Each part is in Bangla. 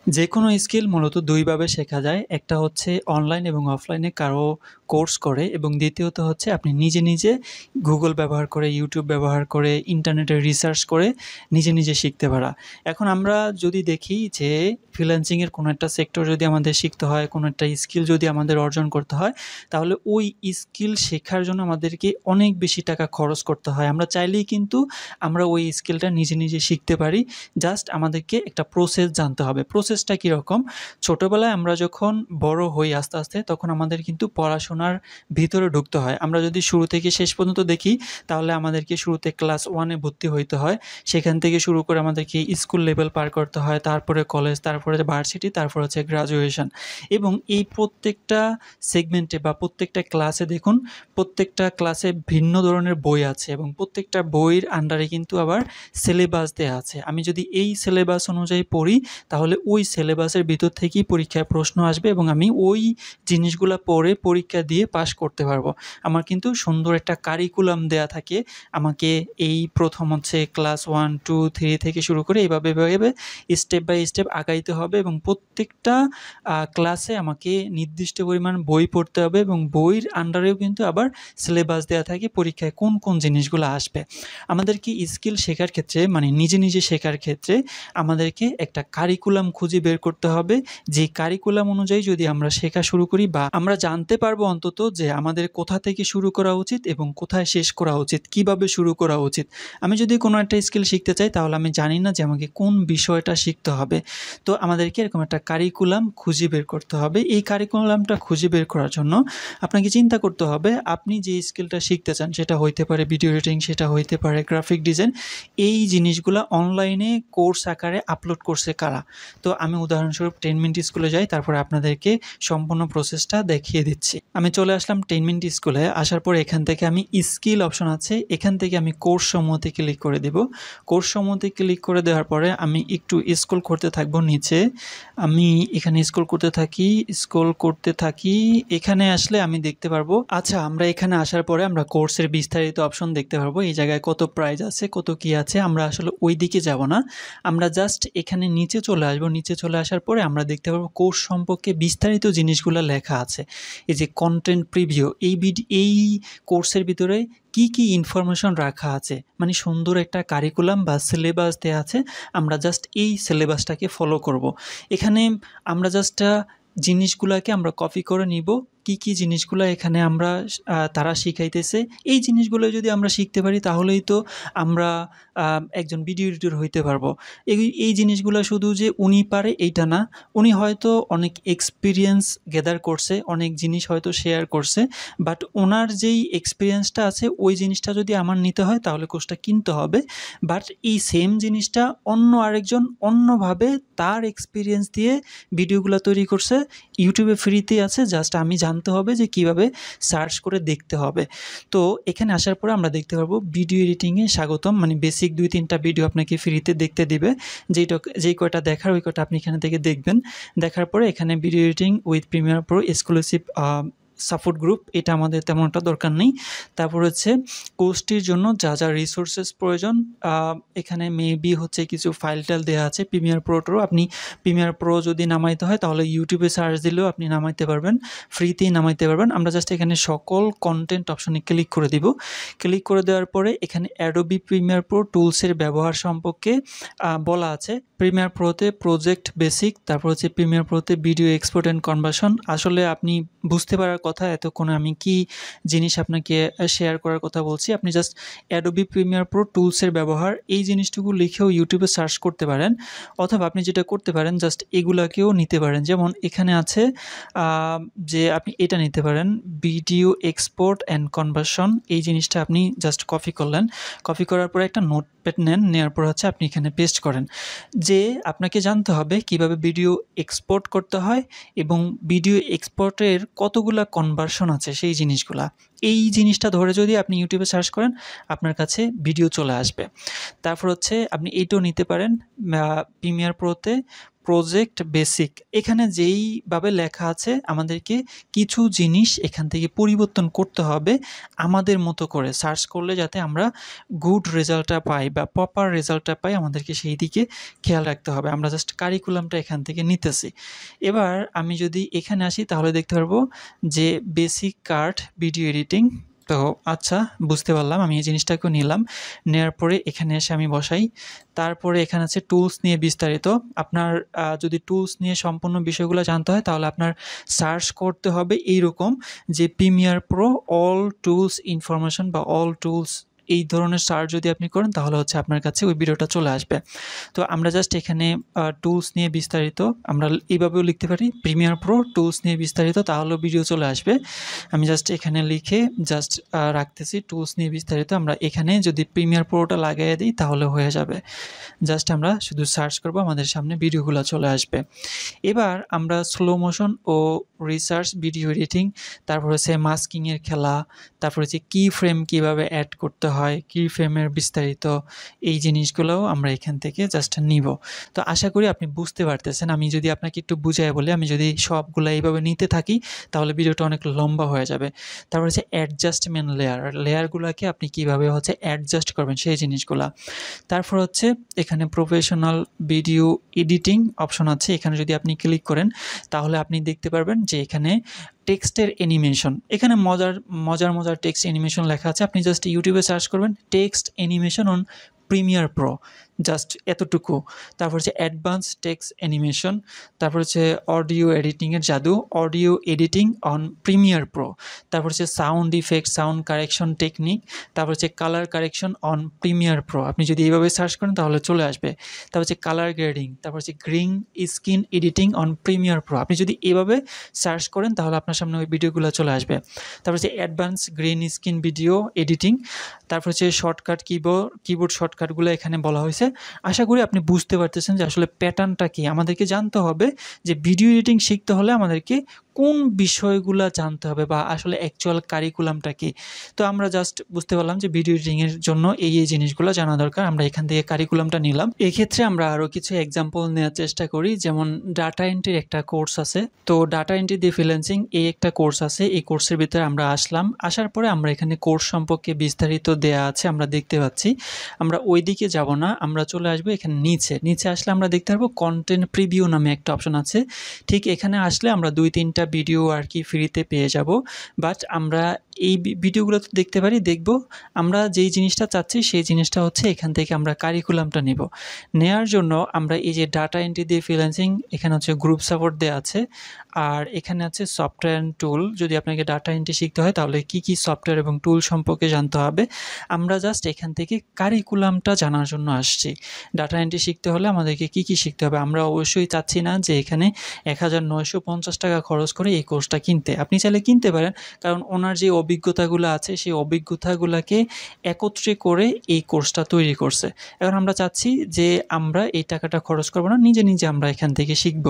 যেকোনো স্কিল মূলত ২ ভাবে শেখা যায়। একটা হচ্ছে অনলাইন এবং অফলাইনে কারো কোর্স করে এবং দ্বিতীয়ত হচ্ছে আপনি নিজে, নিজে Google ব্যবহার করে, YouTube ব্যবহার করে, ইন্টারনেটে রিসার্চ করে নিজে, নিজে শিখতে পারা। এখন আমরা যদি দেখি যে ফ্রিল্যান্সিং এর কোনো একটা সেক্টর যদি আমাদের শিখতে হয়, কোনো একটা স্কিল যদি আমাদের অর্জন করতে হয়, তাহলে ওই স্কিল শেখার জন্য আমাদেরকে অনেক বেশি টাকা খরচ করতে হয়। আমরা চাইলেই কিন্তু আমরা ওই স্কিলটা নিজে, নিজে শিখতে পারি। জাস্ট আমাদেরকে একটা প্রসেস জানতে হবে। প্রসেসটা কীরকম? ছোটোবেলায় আমরা যখন বড় হই আস্তে, আস্তে তখন আমাদের কিন্তু পড়াশোনার ভিতরে ঢুকতে হয়। আমরা যদি শুরু থেকে শেষ পর্যন্ত দেখি তাহলে আমাদেরকে শুরুতে ক্লাস 1 এ ভর্তি হইতে হয়। সেখান থেকে শুরু করে আমাদেরকে স্কুল লেভেল পার করতে হয়, তারপরে কলেজ, তারপরে ভার্সিটি, তারপর হচ্ছে গ্র্যাজুয়েশন এবং এই প্রত্যেকটা সেগমেন্টে বা প্রত্যেকটা ক্লাসে দেখুন, প্রত্যেকটা ক্লাসে ভিন্ন ধরনের বই আছে এবং প্রত্যেকটা বইয়ের আন্ডারে কিন্তু আবার সিলেবাস দেয়া আছে। আমি যদি এই সিলেবাস অনুযায়ী পড়ি তাহলে ওই সিলেবাসের ভিতর থেকেই পরীক্ষায় প্রশ্ন আসবে এবং আমি ওই জিনিসগুলা পড়ে পরীক্ষা দিয়ে পাস করতে পারবো। আমার কিন্তু সুন্দর একটা কারিকুলাম দেয়া থাকে। আমাকে এই প্রথম হচ্ছে ক্লাস 1, 2, 3 থেকে শুরু করে এভাবে, এভাবে স্টেপ বাই স্টেপ আগাইতে হবে এবং প্রত্যেকটা ক্লাসে আমাকে নির্দিষ্ট পরিমাণ বই পড়তে হবে এবং বইয়ের আন্ডারেও কিন্তু আবার সিলেবাস দেয়া থাকে পরীক্ষায় কোন, কোন জিনিসগুলো আসবে। আমাদেরকে স্কিল শেখার ক্ষেত্রে মানে নিজে, নিজে শেখার ক্ষেত্রে আমাদেরকে একটা কারিকুলাম খুঁজে বের করতে হবে। যে কারিকুলাম অনুযায়ী যদি আমরা শেখা শুরু করি বা আমরা জানতে পারবো অন্তত যে আমাদের কোথা থেকে শুরু করা উচিত এবং কোথায় শেষ করা উচিত, কিভাবে শুরু করা উচিত। আমি যদি কোনো একটা স্কিল শিখতে চাই তাহলে আমি জানি না যে আমাকে কোন বিষয়টা শিখতে হবে। তো আমাদেরকে এরকম একটা কারিকুলাম খুঁজে বের করতে হবে। এই কারিকুলামটা খুঁজে বের করার জন্য আপনাকে চিন্তা করতে হবে আপনি যে স্কিলটা শিখতে চান সেটা হইতে পারে ভিডিও এডিটিং, সেটা হইতে পারে গ্রাফিক ডিজাইন। এই জিনিসগুলা অনলাইনে কোর্স আকারে আপলোড করছে কারা? তো আমি উদাহরণস্বরূপ 10 মিনিট স্কুলে যাই, তারপরে আপনাদেরকে সম্পূর্ণ প্রসেসটা দেখিয়ে দিচ্ছি। আমি চলে আসলাম 10 মিনিট স্কুলে। আসার পরে এখান থেকে আমি স্কিল অপশন আছে, এখান থেকে আমি কোর্স সমূহতে ক্লিক করে দেব। কোর্স সমূহতে ক্লিক করে দেওয়ার পরে আমি একটু স্ক্রল করতে থাকবো নিচে। আমি এখানে স্ক্রল করতে থাকি, স্ক্রল করতে থাকি। এখানে আসলে আমি দেখতে পারবো, আচ্ছা আমরা এখানে আসার পরে আমরা কোর্সের বিস্তারিত অপশন দেখতে পারবো। এই জায়গায় কত প্রাইস আছে, কত কি আছে। আমরা আসলে ওই দিকে যাব না, আমরা জাস্ট এখানে নিচে চলে আসবো। নিচে চলে আসার পরে আমরা দেখতে পারবো কোর্স সম্পর্কে বিস্তারিত জিনিসগুলো লেখা আছে। এই যে কন্টেন্ট প্রিভিউ, এই কোর্সের ভিতরে কি, কি ইনফরমেশন রাখা আছে, মানে সুন্দর একটা কারিকুলাম বা সিলেবাস দেয়া আছে। আমরা জাস্ট এই সিলেবাসটাকে ফলো করব। এখানে আমরা জাস্ট জিনিসগুলাকে আমরা কপি করে নিব। কি, কি জিনিসগুলা এখানে আমরা তারা শিখাইতেছে, এই জিনিসগুলো যদি আমরা শিখতে পারি তাহলেই তো আমরা একজন ভিডিও এডিটর হইতে পারবো। এই জিনিসগুলা শুধু যে উনি পারে এইটা না, উনি হয়তো অনেক এক্সপিরিয়েন্স গ্যাদার করছে, অনেক জিনিস হয়তো শেয়ার করছে, বাট ওনার যেই এক্সপিরিয়েন্সটা আছে ওই জিনিসটা যদি আমার নিতে হয় তাহলে কোর্সটা কিনতে হবে। বাট এই সেম জিনিসটা অন্য আরেকজন অন্যভাবে তার এক্সপিরিয়েন্স দিয়ে ভিডিওগুলো তৈরি করছে, ইউটিউবে ফ্রিতে আছে, জাস্ট আমি জানতে হবে যে কিভাবে সার্চ করে দেখতে হবে। তো এখানে আসার পরে আমরা দেখতে পারবো ভিডিও এডিটিংয়ে স্বাগতম, মানে বেসিক 2-3টা ভিডিও আপনাকে ফ্রিতে দেখতে দিবে। যেই কয়টা দেখার ওই কয়টা আপনি এখানে থেকে দেখবেন। দেখার পরে এখানে video editing with Premiere Pro exclusive support group, এটা আমাদের তেমন একটা দরকার নেই। তারপর হচ্ছে কোর্সটির জন্য যা, যা রিসোর্সেস প্রয়োজন, এখানে মেবি হচ্ছে কিছু ফাইল-টাইল দেয়া আছে। প্রিমিয়ার প্রো আপনি প্রিমিয়ার প্রো যদি নামাইতে হয় তাহলে ইউটিউবে সার্চ দিলেও আপনি নামাইতে পারবেন, ফ্রিতেই নামাইতে পারবেন। আমরা জাস্ট এখানে সকল কন্টেন্ট অপশনে ক্লিক করে দিব। ক্লিক করে দেওয়ার পরে এখানে অ্যাডোবি প্রিমিয়ার প্রো টুলসের ব্যবহার সম্পর্কে বলা আছে। প্রিমিয়ার প্রোতে প্রজেক্ট বেসিক, তারপর হচ্ছে প্রিমিয়ার প্রোতে ভিডিও এক্সপোর্ট অ্যান্ড কনভার্সন। আসলে আপনি বুঝতে পারার কথা, এতক্ষণে আমি কি জিনিস আপনাকে শেয়ার করার কথা বলছি। আপনি জাস্ট অ্যাডোবি প্রিমিয়ার প্রো টুলসের ব্যবহার এই জিনিসটুকু লিখেও ইউটিউবে সার্চ করতে পারেন, অথবা আপনি যেটা করতে পারেন জাস্ট এগুলাকেও নিতে পারেন। যেমন এখানে আছে যে আপনি এটা নিতে পারেন, ভিডিও এক্সপোর্ট অ্যান্ড কনভার্সন। এই জিনিসটা আপনি জাস্ট কপি করলেন, কপি করার পরে একটা নোটপ্যাড নেন, নেওয়ার পর হচ্ছে আপনি এখানে পেস্ট করেন। যে আপনাকে জানতে হবে কিভাবে ভিডিও এক্সপোর্ট করতে হয় এবং ভিডিও এক্সপোর্টের কতগুলা কনভার্সন আছে সেই জিনিসগুলা। এই জিনিসটা ধরে যদি আপনি ইউটিউবে সার্চ করেন আপনার কাছে ভিডিও চলে আসবে। তারপর হচ্ছে আপনি এইটাও নিতে পারেন প্রিমিয়ার প্রোতে প্রজেক্ট বেসিক। এখানে যেইভাবে লেখা আছে আমাদেরকে কিছু জিনিস এখান থেকে পরিবর্তন করতে হবে আমাদের মতো করে সার্চ করলে, যাতে আমরা গুড রেজাল্টটা পাই বা প্রপার রেজাল্টটা পাই, আমাদেরকে সেই দিকে খেয়াল রাখতে হবে। আমরা জাস্ট কারিকুলামটা এখান থেকে নিতেছি। এবার আমি যদি এখানে আসি তাহলে দেখতে পারবো যে বেসিক কার্ড ভিডিও এডিটিং। তো আচ্ছা, বুঝতে পারলাম, আমি এই জিনিসটাকেও নিলাম। নেওয়ার পরে এখানে এসে আমি বসাই। তারপরে এখানে আছে টুলস নিয়ে বিস্তারিত। আপনার যদি টুলস নিয়ে সম্পূর্ণ বিষয়গুলো জানতে হয় তাহলে আপনার সার্চ করতে হবে এইরকম যে Premiere Pro all tools information বা অল টুলস, এই ধরনের সার্চ যদি আপনি করেন তাহলে হচ্ছে আপনার কাছে ওই ভিডিওটা চলে আসবে। তো আমরা জাস্ট এখানে টুলস নিয়ে বিস্তারিত আমরা এইভাবেও লিখতে পারি, প্রিমিয়ার প্রো টুলস নিয়ে বিস্তারিত, তাহলেও ভিডিও চলে আসবে। আমি জাস্ট এখানে লিখে জাস্ট রাখতেছি টুলস নিয়ে বিস্তারিত। আমরা এখানে যদি প্রিমিয়ার প্রোটা লাগিয়ে দিই তাহলে হয়ে যাবে। জাস্ট আমরা শুধু সার্চ করব, আমাদের সামনে ভিডিওগুলো চলে আসবে। এবার আমরা স্লো মোশন ও রিসার্চ ভিডিও এডিটিং, তারপর হচ্ছে মাস্কিংয়ের খেলা, তারপর হচ্ছে কি ফ্রেম কীভাবে অ্যাড করতে হয়, কি ফ্রেমের বিস্তারিত, এই জিনিসগুলোও আমরা এখান থেকে জাস্ট নিব। তো আশা করি আপনি বুঝতে পারতেছেন। আমি যদি আপনাকে একটু বুঝাই বলি, আমি যদি সবগুলো এইভাবে নিতে থাকি তাহলে ভিডিওটা অনেক লম্বা হয়ে যাবে। তারপর হচ্ছে অ্যাডজাস্টমেন্ট লেয়ারগুলোকে আপনি কীভাবে হচ্ছে অ্যাডজাস্ট করবেন সেই জিনিসগুলা। তারপর হচ্ছে এখানে প্রফেশনাল ভিডিও এডিটিং অপশন আছে, এখানে যদি আপনি ক্লিক করেন তাহলে আপনি দেখতে পারবেন যে এখানে টেক্সটের অ্যানিমেশন, এখানে মজার টেক্সট অ্যানিমেশন লেখা আছে। আপনি জাস্ট ইউটিউবে সার্চ করবেন text animation on Premiere Pro, just এতটুকু। তারপর হচ্ছে অ্যাডভান্স টেক্সট অ্যানিমেশন, তারপর হচ্ছে অডিও এডিটিংয়ের জাদু, audio editing on Premiere Pro, তারপর হচ্ছে sound effect, sound correction technique, তারপর হচ্ছে colour correction on Premiere Pro. আপনি যদি এইভাবে সার্চ করেন তাহলে চলে আসবে। তারপর হচ্ছে কালার গ্রেডিং, তারপর হচ্ছে green skin editing on Premiere Pro. আপনি যদি এভাবে সার্চ করেন তাহলে আপনার সামনে ওই ভিডিওগুলো চলে আসবে। তারপর হচ্ছে advance green skin video editing, তারপর হচ্ছে শর্টকাট কিবোর্ড শর্টকাটগুলো এখানে বলা হয়েছে। আশা করি আপনি বুঝতে পারতেছেন যে আসলে প্যাটার্নটা কী। আমাদেরকে জানতে হবে যে ভিডিও এডিটিং শিখতে হলে আমাদেরকে কোন বিষয়গুলো জানতে হবে বা আসলে অ্যাকচুয়াল কারিকুলামটা কী। তো আমরা জাস্ট বুঝতে পারলাম যে ভিডিও এডিটিংয়ের জন্য এই জিনিসগুলো জানা দরকার। আমরা এখান থেকে কারিকুলামটা নিলাম। এক্ষেত্রে আমরা আরও কিছু এক্সাম্পল নেওয়ার চেষ্টা করি, যেমন ডাটা এন্ট্রির একটা কোর্স আছে। তো ডাটা এন্ট্রি দিয়ে ফ্রিল্যান্সিং এই একটা কোর্স আছে। এই কোর্সের ভিতরে আমরা আসার পরে আমরা এখানে কোর্স সম্পর্কে বিস্তারিত দেয়া আছে আমরা দেখতে পাচ্ছি। আমরা ওই দিকে যাব না, আমরা চলে আসবো এখানে নিচে আসলে আমরা দেখতে পারবো কন্টেন্ট প্রিভিউ নামে একটা অপশন আছে। ঠিক এখানে আসলে আমরা 2-3টা ভিডিও আর কি ফ্রিতে পেয়ে যাব। বাট আমরা এই ভিডিওগুলো তো দেখতে পারি, দেখব। আমরা যেই জিনিসটা চাচ্ছি সেই জিনিসটা হচ্ছে এখান থেকে আমরা কারিকুলামটা নেওয়ার জন্য আমরা এই যে ডাটা এন্ট্রি দিয়ে ফ্রিল্যান্সিং, এখানে হচ্ছে গ্রুপ সাপোর্ট দেওয়া আছে, আর এখানে আছে সফটওয়্যার অ্যান্ড টুল। যদি আপনাকে ডাটা এন্ট্রি শিখতে হয় তাহলে কি সফটওয়্যার এবং টুল সম্পর্কে জানতে হবে। আমরা জাস্ট এখান থেকে কারিকুলামটা জানার জন্য আসছি। ডাটা এন্ট্রি শিখতে হলে আমাদেরকে কি শিখতে হবে। আমরা অবশ্যই চাচ্ছি না যে এখানে 1950 টাকা খরচ করে এই কোর্সটা কিনতে। আপনি চাইলে কিনতে পারেন, কারণ ওনার যে অভিজ্ঞতাগুলো আছে সেই অভিজ্ঞতাগুলোকে একত্রে করে এই কোর্সটা তৈরি করছে। এখন আমরা চাচ্ছি যে আমরা এই টাকাটা খরচ করবো না, নিজে আমরা এখান থেকে শিখব।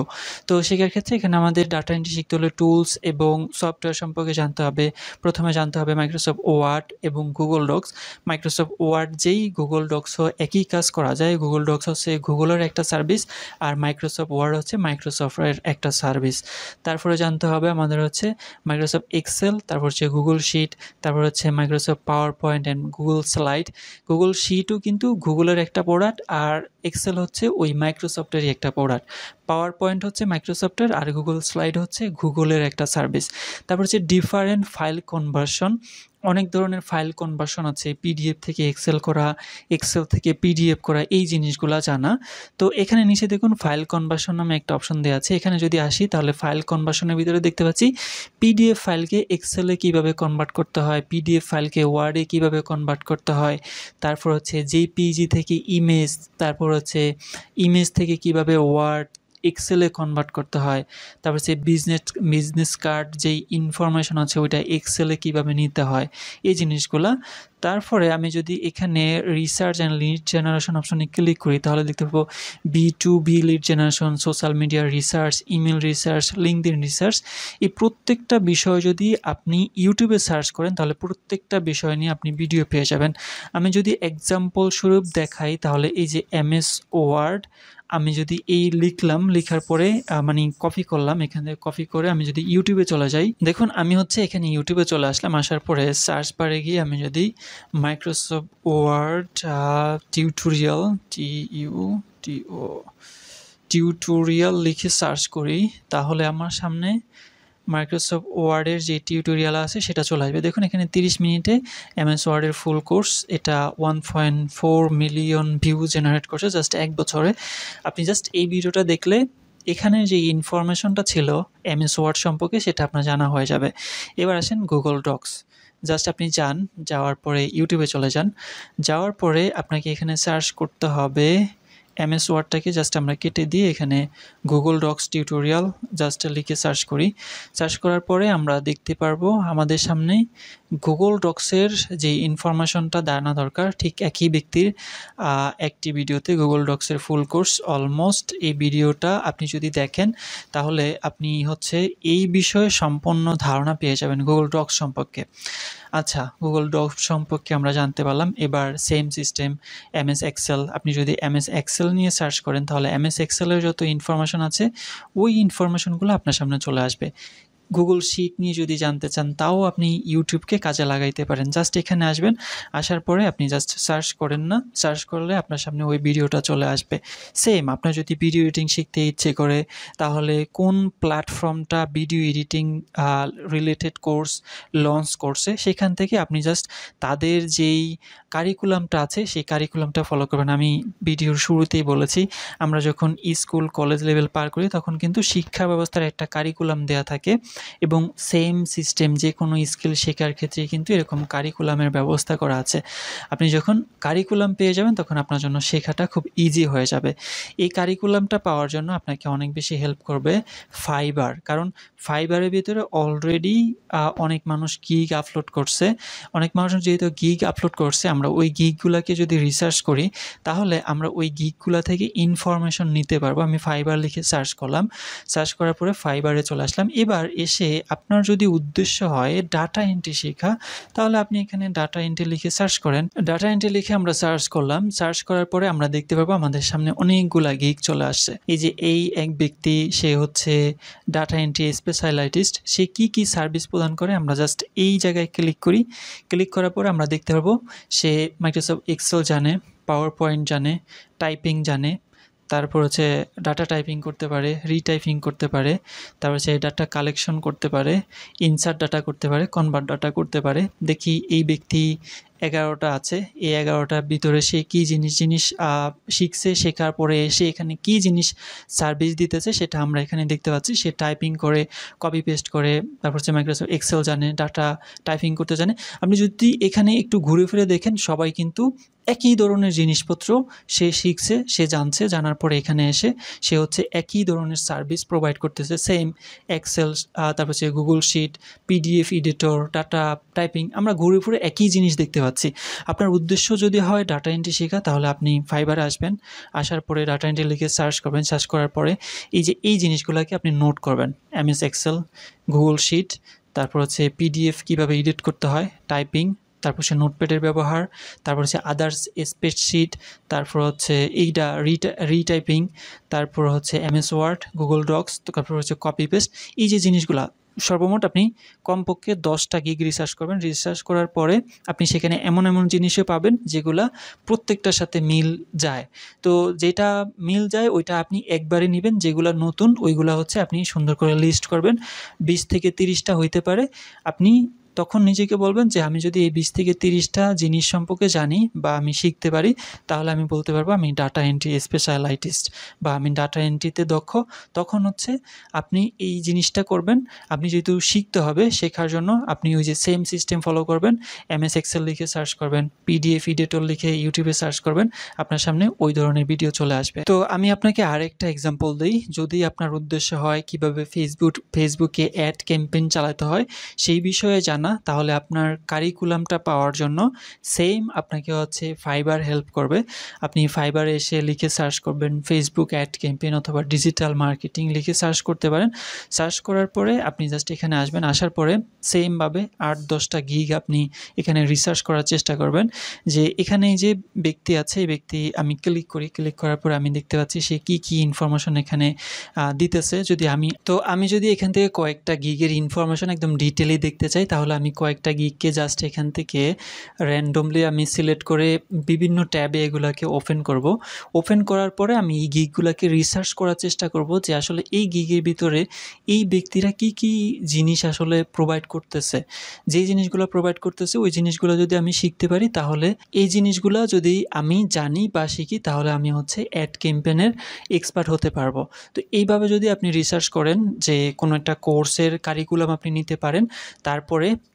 তো শেখার ক্ষেত্রে এখানে আমাদের ডাটা এন্ট্রি শিখতে হলে টুলস এবং সফটওয়্যার সম্পর্কে জানতে হবে। প্রথমে জানতে হবে মাইক্রোসফট ওয়ার্ড এবং গুগল ডক্স। মাইক্রোসফট ওয়ার্ড যেই, গুগল ডক্সও একই কাজ করা যায়। গুগল ডক্স হচ্ছে গুগলের একটা সার্ভিস, আর মাইক্রোসফট ওয়ার্ড হচ্ছে মাইক্রোসফটের একটা সার্ভিস। তারপরে জানতে হবে আমাদের হচ্ছে মাইক্রোসফট এক্সেল, তারপর হচ্ছে গুগল শিট, তারপর হচ্ছে Microsoft PowerPoint and Google slide. Google শিটও কিন্তু গুগলের একটা প্রোডাক্ট, আর এক্সেল হচ্ছে ওই মাইক্রোসফটেরই একটা প্রোডাক্ট। পাওয়ার পয়েন্ট হচ্ছে মাইক্রোসফটের, আর গুগল স্লাইড হচ্ছে গুগলের একটা সার্ভিস। তারপর হচ্ছে ডিফারেন্ট ফাইল কনভার্সন। অনেক ধরনের ফাইল কনভার্সন আছে, পিডিএফ থেকে এক্সেল করা, এক্সেল থেকে পিডিএফ করা, এই জিনিসগুলো জানা। তো এখানে নিচে দেখুন ফাইল কনভার্সন নামে একটা অপশন দেওয়া আছে। এখানে যদি আসি তাহলে ফাইল কনভার্সনের ভিতরে দেখতে পাচ্ছি পিডিএফ ফাইলকে এক্সেলে কীভাবে কনভার্ট করতে হয়, পিডিএফ ফাইলকে ওয়ার্ডে কীভাবে কনভার্ট করতে হয়, তারপর হচ্ছে জেপিজি থেকে ইমেজ, তারপর হচ্ছে ইমেজ থেকে কীভাবে ওয়ার্ড, এক্সেলে কনভার্ট করতে হয়, তারপর হচ্ছে বিজনেস কার্ড যেই ইনফরমেশন আছে ওইটা এক্সেলে কীভাবে নিতে হয়, এই জিনিসগুলা। তারপরে আমি যদি এখানে রিসার্চ অ্যান্ড লিড জেনারেশন অপশনে ক্লিক করি তাহলে দেখতে পাবো B2B lead generation, social media research, email research, LinkedIn research. এই প্রত্যেকটা বিষয় যদি আপনি ইউটিউবে সার্চ করেন তাহলে প্রত্যেকটা বিষয় নিয়ে আপনি ভিডিও পেয়ে যাবেন। আমি যদি এক্সাম্পল স্বরূপ দেখাই তাহলে এই যে MS ওয়ার্ড, আমি যদি এই লিখলাম, লেখার পরে মানে কপি করলাম, এখান থেকে কপি করে আমি যদি ইউটিউবে চলে যাই, দেখুন আমি হচ্ছে এখানে ইউটিউবে চলে আসলাম। আসার পরে সার্চ বারে গিয়ে আমি যদি মাইক্রোসফট ওয়ার্ড টিউটোরিয়াল লিখে সার্চ করি তাহলে আমার সামনে মাইক্রোসফট ওয়ার্ডের যে টিউটোরিয়াল আছে সেটা চলে আসবে। দেখুন এখানে 30 মিনিটে MS ওয়ার্ডের ফুল কোর্স, এটা 1.4 মিলিয়ন ভিউ জেনারেট করছে জাস্ট 1 বছরে। আপনি জাস্ট এই ভিডিওটা দেখলে এখানে যে ইনফরমেশনটা ছিল MS ওয়ার্ড সম্পর্কে সেটা আপনার জানা হয়ে যাবে। এবার আসেন গুগল ডক্স, জাস্ট আপনি যাওয়ার পরে ইউটিউবে চলে যান। যাওয়ার পরে আপনাকে এখানে সার্চ করতে হবে MS ওয়ার্ডটাকে জাস্ট আমরা কেটে দিয়ে এখানে গুগল ডক্স টিউটোরিয়াল জাস্ট লিখে সার্চ করি। সার্চ করার পরে আমরা দেখতে পারবো আমাদের সামনে গুগল ডক্সের যে ইনফরমেশনটা জানা দরকার ঠিক একই ব্যক্তির একটি ভিডিওতে গুগল ডক্সের ফুল কোর্স অলমোস্ট এই ভিডিওটা আপনি যদি দেখেন তাহলে আপনি হচ্ছে এই বিষয়ে সম্পূর্ণ ধারণা পেয়ে যাবেন গুগল ডক্স সম্পর্কে। আচ্ছা, গুগল ডক্স সম্পর্কে আমরা জানতে পারলাম। এবার সেম সিস্টেম MS এক্সেল, আপনি যদি MS এক্সেল নিয়ে সার্চ করেন তাহলে MS এক্সেলের যত ইনফরমেশন আছে ওই ইনফরমেশনগুলো আপনার সামনে চলে আসবে। গুগল শিট নিয়ে যদি জানতে চান তাও আপনি ইউটিউবকে কাজে লাগাইতে পারেন। জাস্ট এখানে আসবেন, আসার পরে আপনি জাস্ট সার্চ করেন না, সার্চ করলে আপনার সামনে ওই ভিডিওটা চলে আসবে। সেম আপনার যদি ভিডিও এডিটিং শিখতে ইচ্ছে করে তাহলে কোন প্ল্যাটফর্মটা video editing related course launch করছে সেখান থেকে আপনি জাস্ট তাদের যেই কারিকুলামটা আছে সেই কারিকুলামটা ফলো করবেন। আমি ভিডিওর শুরুতেই বলেছি আমরা যখন স্কুল কলেজ লেভেল পার করি তখন কিন্তু শিক্ষা ব্যবস্থার একটা কারিকুলাম দেওয়া থাকে এবং সেম সিস্টেম যে কোনো স্কিল শেখার ক্ষেত্রে কিন্তু এরকম কারিকুলামের ব্যবস্থা করা আছে। আপনি যখন কারিকুলাম পেয়ে যাবেন তখন আপনার জন্য শেখাটা খুব ইজি হয়ে যাবে। এই কারিকুলামটা পাওয়ার জন্য আপনাকে অনেক বেশি হেল্প করবে ফাইবার, কারণ ফাইবারের ভিতরে অলরেডি অনেক মানুষ গিগ আপলোড করছে। অনেক মানুষ যেহেতু গিগ আপলোড করছে আমরা ওই গিগগুলোকে যদি রিসার্চ করি তাহলে আমরা ওই গিগগুলো থেকে ইনফরমেশন নিতে পারবো। আমি ফাইবার লিখে সার্চ করলাম, সার্চ করার পরে ফাইবারে চলে আসলাম। এবার এসে আপনার যদি উদ্দেশ্য হয় ডাটা এন্ট্রি শেখা তাহলে আপনি এখানে ডাটা এন্ট্রি লিখে সার্চ করেন। ডাটা এন্ট্রি লিখে আমরা সার্চ করলাম, সার্চ করার পরে আমরা দেখতে পাবো আমাদের সামনে অনেকগুলা গিগ চলে আসছে। এই যে এই এক ব্যক্তি সে হচ্ছে ডাটা এন্ট্রি স্পেশালাইজিস্ট, সে কি সার্ভিস প্রদান করে আমরা জাস্ট এই জায়গায় ক্লিক করি। ক্লিক করার পরে আমরা দেখতে পাবো সে মাইক্রোসফট এক্সেল জানে, পাওয়ার পয়েন্ট জানে, টাইপিং জানে, তারপর হচ্ছে ডাটা টাইপিং করতে পারে, রিটাইপিং করতে পারে, তারপর হচ্ছে ডাটা কালেকশন করতে পারে, ইনসার্ট ডাটা করতে পারে, কনভার্ট ডাটা করতে পারে। দেখি এই ব্যক্তি 11টা আছে, এই 11টার ভিতরে সে কী জিনিস শিখছে, শেখার পরে সে এখানে কী জিনিস সার্ভিস দিতেছে সেটা আমরা এখানে দেখতে পাচ্ছি। সে টাইপিং করে, কপি পেস্ট করে, তারপর হচ্ছে মাইক্রোসফট এক্সেল জানে, ডাটা টাইপিং করতে জানে। আপনি যদি এখানে একটু ঘুরে ফিরে দেখেন সবাই কিন্তু একই ধরনের জিনিসপত্র সে শিখছে, সে জানছে, জানার পরে এখানে এসে সে হচ্ছে একই ধরনের সার্ভিস প্রোভাইড করতেছে। সেম এক্সেল, তারপর হচ্ছে Google sheet, PDF editor, data typing, আমরা ঘুরে ফিরে একই জিনিস দেখতে পাচ্ছি। আপনার উদ্দেশ্য যদি হয় ডাটা এন্ট্রি শেখা তাহলে আপনি ফাইবারে আসবেন, আসার পরে ডাটা এন্ট্রি লিখে সার্চ করবেন, সার্চ করার পরে এই জিনিসগুলোকে আপনি নোট করবেন। MS এক্সেল, গুগল শিট, তারপর হচ্ছে PDF কীভাবে এডিট করতে হয়, টাইপিং, তারপর হচ্ছে নোটপ্যাডের ব্যবহার, তারপর হচ্ছে আদার্স স্প্রেডশিট, তারপর হচ্ছে এইটা রিটাইপিং, তারপর হচ্ছে MS ওয়ার্ড, গুগল ডক্স, তারপর হচ্ছে কপি পেস্ট। এই যে জিনিসগুলা সর্বমোট আপনি কমপক্ষে 10টা গিগ রিসার্চ করবেন। রিসার্চ করার পরে আপনি সেখানে এমন জিনিসও পাবেন যেগুলা প্রত্যেকটার সাথে মিল যায়। তো যেটা মিল যায় ওইটা আপনি একবারে নেবেন, যেগুলা নতুন ওইগুলা হচ্ছে আপনি সুন্দর করে লিস্ট করবেন। 20 থেকে 30টা হইতে পারে। আপনি তখন নিজেকে বলবেন যে আমি যদি এই 20 থেকে 30টা জিনিস সম্পর্কে জানি বা আমি শিখতে পারি, তাহলে আমি বলতে পারবো আমি ডাটা এন্ট্রি স্পেশালাইটিস্ট বা আমি ডাটা এন্ট্রিতে দক্ষ। তখন হচ্ছে আপনি এই জিনিসটা করবেন। আপনি যেহেতু শিখতে হবে, শেখার জন্য আপনি ওই যে সেম সিস্টেম ফলো করবেন। MS এক্সেল লিখে সার্চ করবেন, PDF এডিটর লিখে ইউটিউবে সার্চ করবেন, আপনার সামনে ওই ধরনের ভিডিও চলে আসবে। তো আমি আপনাকে আরেকটা এক্সাম্পল দিই। যদি আপনার উদ্দেশ্য হয় কিভাবে ফেসবুকে অ্যাড ক্যাম্পেইন চালাতে হয় সেই বিষয়ে জানা, তাহলে আপনার কারিকুলামটা পাওয়ার জন্য সেম আপনাকে হচ্ছে ফাইবার হেল্প করবে। আপনি ফাইবারে এসে লিখে সার্চ করবেন ফেসবুক অ্যাড ক্যাম্পেইন অথবা ডিজিটাল মার্কেটিং লিখে সার্চ করতে পারেন। সার্চ করার পরে আপনি জাস্ট এখানে আসবেন, আসার পরে সেমভাবে 8-10টা গিগ আপনি এখানে রিসার্চ করার চেষ্টা করবেন যে এখানে যে ব্যক্তি আছে, এই ব্যক্তি আমি ক্লিক করার পরে আমি দেখতে পাচ্ছি সে কি ইনফরমেশন এখানে দিতেছে। আমি যদি এখান থেকে কয়েকটা গিগের ইনফরমেশন একদম ডিটেইলি দেখতে চাই, তাহলে আমি কয়েকটা গিগকে জাস্ট এখান থেকে র্যান্ডমলি আমি সিলেক্ট করে বিভিন্ন ট্যাবে এগুলাকে ওপেন করব। ওপেন করার পরে আমি এই গিগগুলাকে রিসার্চ করার চেষ্টা করব যে আসলে এই গিগের ভিতরে এই ব্যক্তিরা কি জিনিস আসলে প্রোভাইড করতেছে। যেই জিনিসগুলো প্রোভাইড করতেছে ওই জিনিসগুলো যদি আমি শিখতে পারি, তাহলে এই জিনিসগুলো যদি আমি জানি বা শিখি, তাহলে আমি হচ্ছে অ্যাড ক্যাম্পেইনের এক্সপার্ট হতে পারবো। তো এইভাবে যদি আপনি রিসার্চ করেন যে কোনো একটা কোর্সের কারিকুলাম আপনি নিতে পারেন,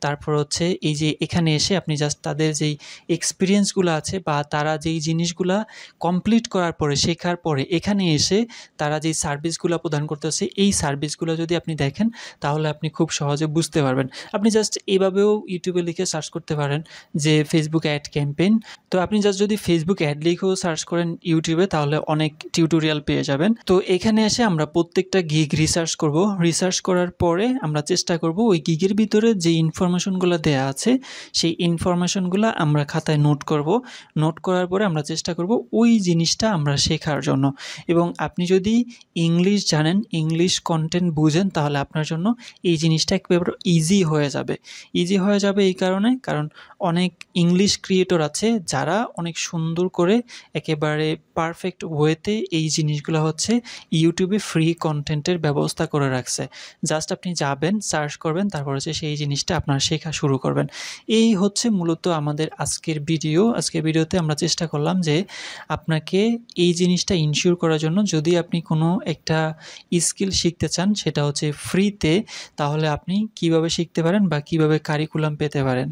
তারপর হচ্ছে এই যে এখানে এসে আপনি জাস্ট তাদের যেই এক্সপিরিয়েন্সগুলো আছে বা তারা যেই জিনিসগুলা কমপ্লিট করার পরে, শেখার পরে এখানে এসে তারা যেই সার্ভিসগুলো প্রদান করতেছে, এই সার্ভিসগুলো যদি আপনি দেখেন, তাহলে আপনি খুব সহজে বুঝতে পারবেন। আপনি জাস্ট এভাবেও ইউটিউবে লিখে সার্চ করতে পারেন যে ফেসবুক অ্যাড ক্যাম্পেইন। তো আপনি জাস্ট যদি ফেসবুক অ্যাড লিখেও সার্চ করেন ইউটিউবে, তাহলে অনেক টিউটোরিয়াল পেয়ে যাবেন। তো এখানে এসে আমরা প্রত্যেকটা গিগ রিসার্চ করব। রিসার্চ করার পরে আমরা চেষ্টা করব ওই গিগের ভিতরে যে ইনফরমেশনগুলো দেয়া আছে সেই ইনফরমেশনগুলো আমরা খাতায় নোট করব। নোট করার পরে আমরা চেষ্টা করব ওই জিনিসটা আমরা শেখার জন্য। এবং আপনি যদি ইংলিশ জানেন, ইংলিশ কন্টেন্ট বুঝেন, তাহলে আপনার জন্য এই জিনিসটা একেবারে ইজি হয়ে যাবে। ইজি হয়ে যাবে এই কারণ অনেক ইংলিশ ক্রিয়েটর আছে যারা অনেক সুন্দর করে একেবারে পারফেক্ট ওয়েতে এই জিনিসগুলো হচ্ছে ইউটিউবে ফ্রি কন্টেন্টের ব্যবস্থা করে রাখছে। জাস্ট আপনি যাবেন, সার্চ করবেন, তারপর হচ্ছে সেই জিনিসটা আপনার শেখা শুরু করবেন। এই হচ্ছে মূলত আমাদের আজকের ভিডিও। আজকের ভিডিওতে আমরা চেষ্টা করলাম যে আপনাকে এই জিনিসটা ইনশিওর করার জন্য, যদি আপনি কোনো একটা স্কিল শিখতে চান সেটা হচ্ছে ফ্রিতে, তাহলে আপনি কিভাবে শিখতে পারেন বা কিভাবে কারিকুলাম পেতে পারেন।